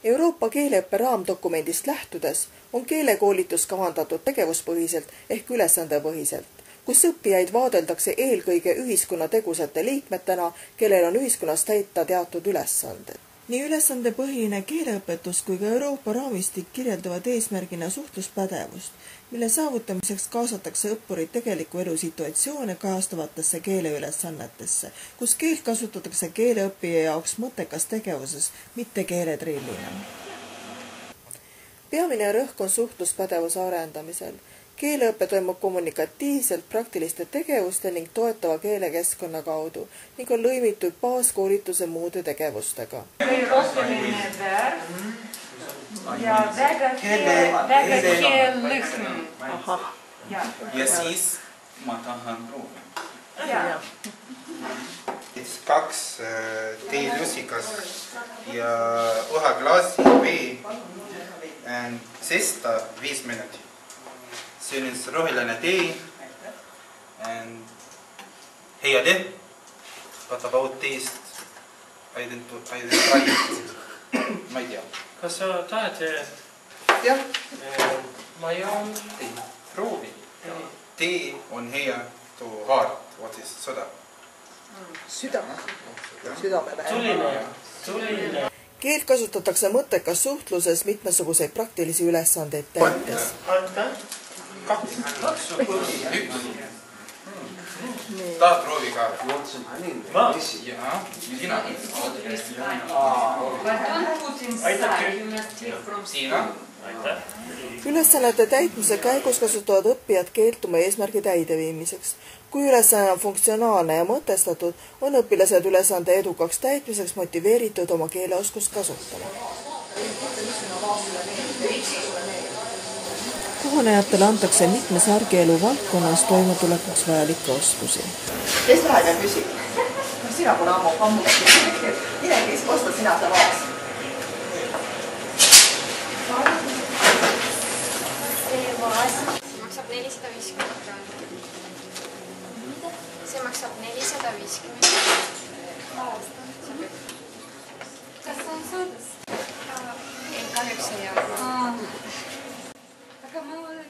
Euroopa keeleõppe raamdokumendist lähtudes on keelekoolitus kavandatud tegevuspõhiselt ehk ülesandepõhiselt, kus õppijaid vaadeldakse eelkõige ühiskonna tegusate liikmetena, kellel on ühiskonnas täita teatud ülesanded. Nii ülesandepõhine keeleõpetus kui ka Euroopa raamistik kirjeldavad eesmärgina suhtluspädevust, mille saavutamiseks kaasatakse õppurid tegeliku elu situatsioone kajastavatesse keeleülesannetesse, kus keelt kasutatakse keeleõppija jaoks mõttekas tegevuses, mitte keeletrillina. Peamine rõhk on suhtluspädevuse arendamisel. Keeleõppe toimub kommunikatiivselt praktiliste tegevuste ning toetava keelekeskkonna kaudu ning on lõimitud baaskoolituse muude tegevustega. Ja väga keelõhn. Ja siis ma tahan proovida. 2 teelusikas ja 1 klaasi vee sesta 5 minutit. See on roheline tee and hea tee. What about taste? I didn't try it. Ma ei tea. Kas sa tahad? Jah. Ma joon proovi. Tee on hea to heart. What is soda? Tuline. Keelt kasutatakse mõttekas suhtluses mitmesuguseid praktilisi ülesandeid täites. Tahad proovi ka? Ma? Sina? Siina? Ülesannete täitmise käigus kasutavad õppijad keelt oma eesmärgi täideviimiseks. Kui ülesanne on funktsionaalne ja mõtestatud, on õpilased ülesande edukaks täitmiseks motiveeritud oma keeleoskust kasutama. Kohanejatele antakse mitmes argielu valdkonnas toimetulekuks vajalikke oskusi. Kes läheb ja küsib? Sina pole ammu. Mine kes ostad sina seda vaas? See vaas maksab 450 krooni. See maksab 450 krooni. Kas on soodas? Ei, kahjuks ei ole. Aga ma olen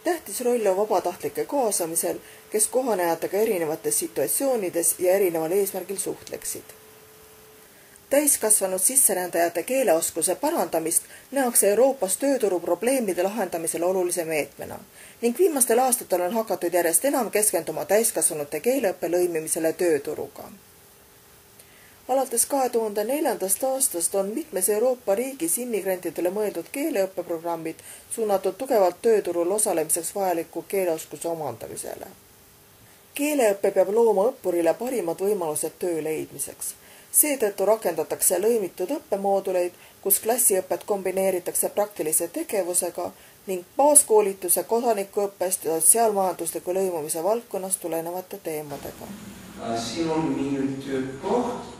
Tähtis roll on vabatahtlike kaasamisel, kes kohanejatega erinevates situatsioonides ja erineval eesmärgil suhtleksid. Täiskasvanud sisserändajate keeleoskuse parandamist nähakse Euroopas tööturu probleemide lahendamisel olulise meetmena ning viimastel aastatel on hakatud järjest enam keskenduma täiskasvanute keeleõppe lõimimisele tööturuga. Alates 2004. aastast on mitmes Euroopa riigis immigrantidele mõeldud keeleõppeprogrammid suunatud tugevalt tööturul osalemiseks vajaliku keeleoskuse omandamisele. Keeleõppe peab looma õppurile parimad võimalused töö leidmiseks. Seetõttu rakendatakse lõimitud õppemooduleid, kus klassiõpet kombineeritakse praktilise tegevusega ning baaskoolituse kodanikuõppest ja sotsiaalmajandusliku lõimumise valdkonnas tulenevate teemadega. Siin on minu töökoht.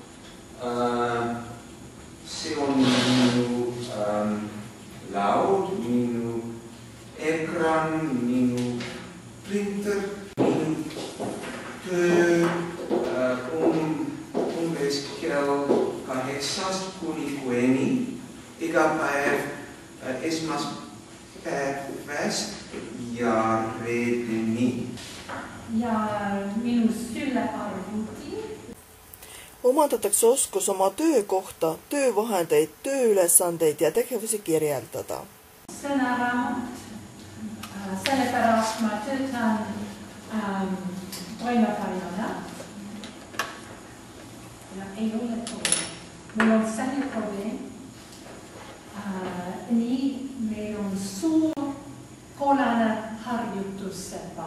See on minu laud, minu ekran, minu printer, minu töö umbes kell 8 kuni 6 iga päev esmaspäevast ja reedeni. Ja minu sülearvuti. Omandatakse oskus oma töökohta, töövahendeid, tööülesandeid ja tegevusi kirjeldada. Sõnaraamat. Sellepärast ma töötan toimepainana. Ja ei ole probleem. Meil on selline probleem. Nii meil on suur kollane harjutussepa.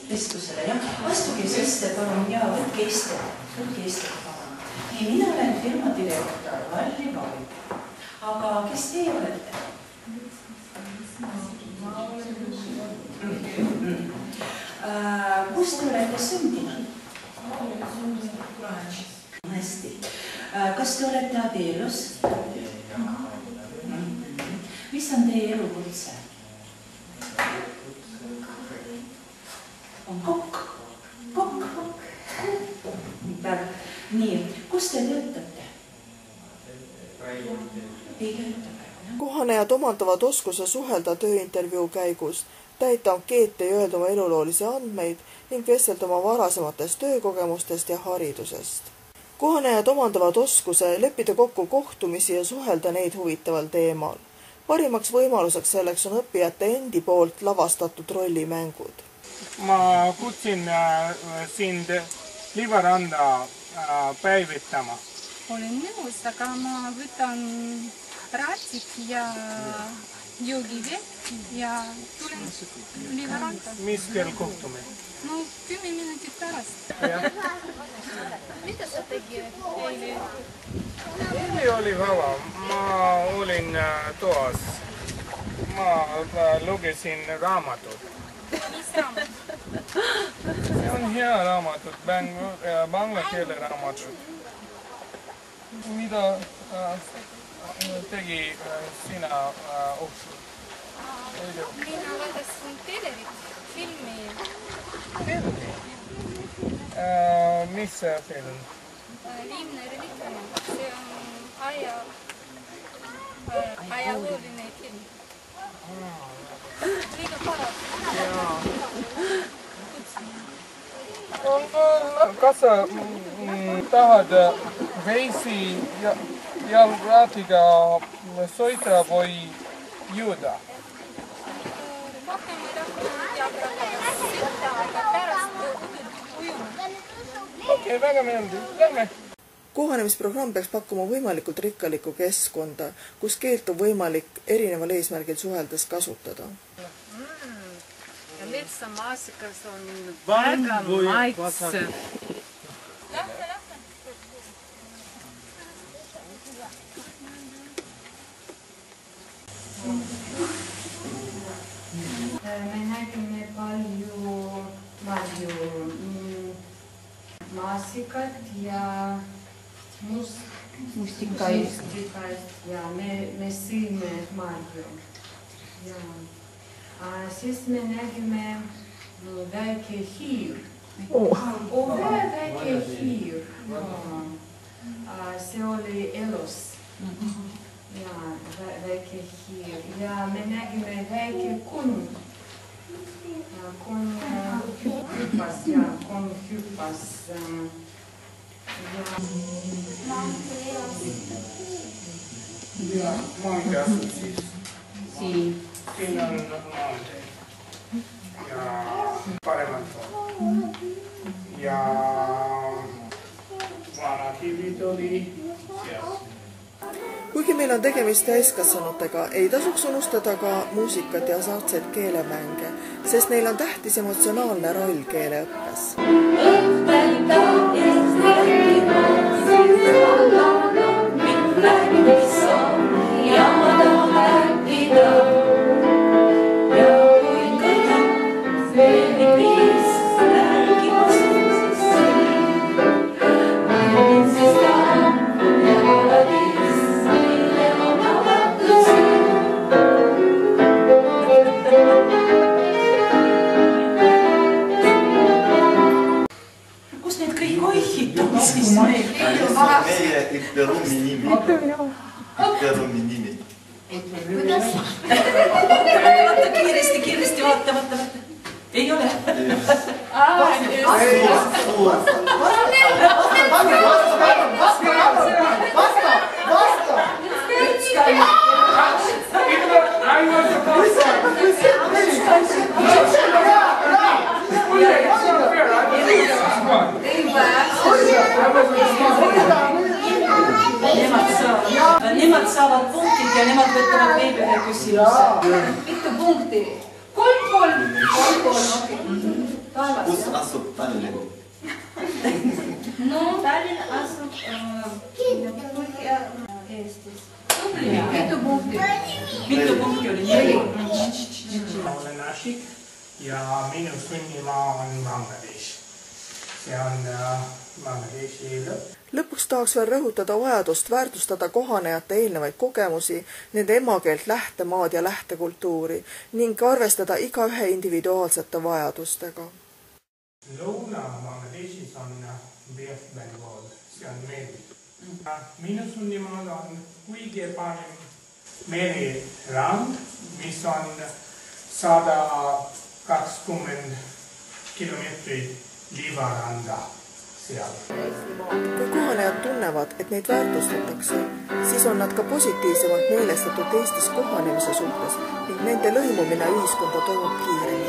Vestusele, jah. Astuge sisse, palun, ja võtke istet, palun. Ei, mina olen firma direktor, Valli Valik. Aga kes teie olete? Kus te olete sündinud? Hästi. Kas te olete abielus? Mis on teie elukutse? Nii, kus te töötate? Ei tööta. Kohanejad omandavad oskuse suhelda tööintervjuu käigus, täita ankeete ja öelda oma eluloolisi andmeid ning vestelda oma varasematest töökogemustest ja haridusest. Kohanejad omandavad oskuse leppida kokku kohtumisi ja suhelda neid huvitaval teemal. Parimaks võimaluseks selleks on õppijate endi poolt lavastatud rollimängud. Ma kutsin sind Liivaranda päivitama. Olen nõus, aga ma võtan ratsid ja joogivett ja tulen Liivaranda. Mis kell kohtume? No 10 minutit pärast. Mida sa tegid eile? Eile oli vaba. Ma olin toas. Ma lugesin raamatut. Mis raamat? See on hea raamatut, bangla keele raamatut. Mida tegi sina õhtul? Mina vaatasin filmi. Filmi? Mis film? Liimne relikvia. See on ajalooline film. Liiga paras. Kas sa tahad veisi jalgraatiga sõita või juuda? Rohkem jalgraatiga sõita, aga pärast ujuma. Okei, väga meeldiv. Lähme! Kohanemisprogramm peaks pakkuma võimalikult rikkalikku keskkonda, kus keelt on võimalik erineval eesmärgil suheldes kasutada. Ja metsämaasikas on väga maitsev. Me nägime palju maasikat ja mustikaist ja me sõime marju. Siis me nägime väike hiir. Väike hiir. See oli elus. Väike hiir. Ja me nägime väike kunn. Kunn hüppas. Ja maantee asub siis. Siin on maantee. Ja paremalt on. Ja vanad hillid oli seas. Kuigi meil on tegemist täiskasvanutega, ei tasuks unustada ka muusikat ja saatseid keelemänge, sest neil on tähtis emotsionaalne roll keeleõppes. Meie Ipperumi nimi. Ipperumi nimi. Vaata kiiresti, vaata. Ei ole. Nemad saavad punktid ja nemad võtavad veel ühe küsimuse. Mitu punkti? 3-3. Kus asub Tallinn? No, Tallinn asub Eestis. Mitu punkti? Mitu punkti oli 4? Ma olen Ashik ja minu sünnimaa on Bangladesh. See on Bangladeshi lõpp. Lõpuks tahaks veel rõhutada vajadust väärtustada kohanejate eelnevaid kogemusi, nende emakeelt, lähtemaad ja lähtekultuuri ning arvestada igaühe individuaalsete vajadustega. Lõuna-Bangladeshis on West Bengal. See on Minu Sunnimaal on kõige parem mererand, mis on 120 kilomeetrit liivaranda seal. Kui kohanejad tunnevad, et neid väärtustatakse, siis on nad ka positiivsemalt meelestatud Eestis kohanemise suhtes ning nende lõimumine ühiskonda toimub kiiremini.